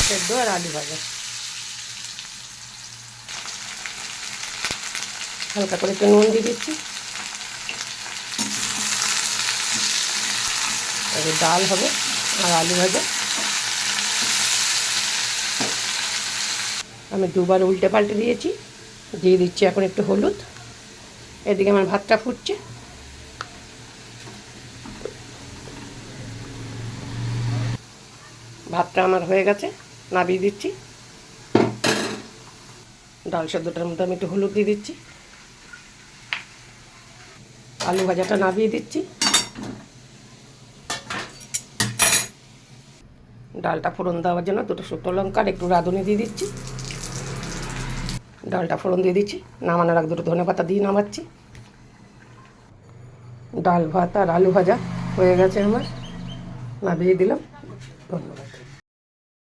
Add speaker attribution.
Speaker 1: সেদ্ধ আর আলু ভাজা। হালকা করে একটু নুন দিয়ে দিচ্ছি। এবার ডাল হবে আর আলু ভাজা। আমি দুবার উল্টে পাল্টে দিয়েছি। দিয়ে দিচ্ছি এখন একটু হলুদ। এদিকে আমার ভাতটা ফুটছে। ভাতটা আমার হয়ে গেছে, নামিয়ে দিচ্ছি। ডাল সেদ্ধটার মধ্যে আমি একটু হলুদ দিয়ে দিচ্ছি। আলু ভাজাটা নামিয়ে দিচ্ছি। ডালটা ফোড়ন দেওয়ার জন্য দুটো শুকনো লঙ্কা আর একটু রাঁধুনি দিয়ে দিচ্ছি। ডালটা ফোড়ন দিয়ে দিচ্ছি। নামানোর আগে দুটো ধনেপাতা দিয়ে নামাচ্ছি। ডাল ভাত আর আলু ভাজা হয়ে গেছে আমার, নামিয়ে দিলাম। ধন্যবাদ।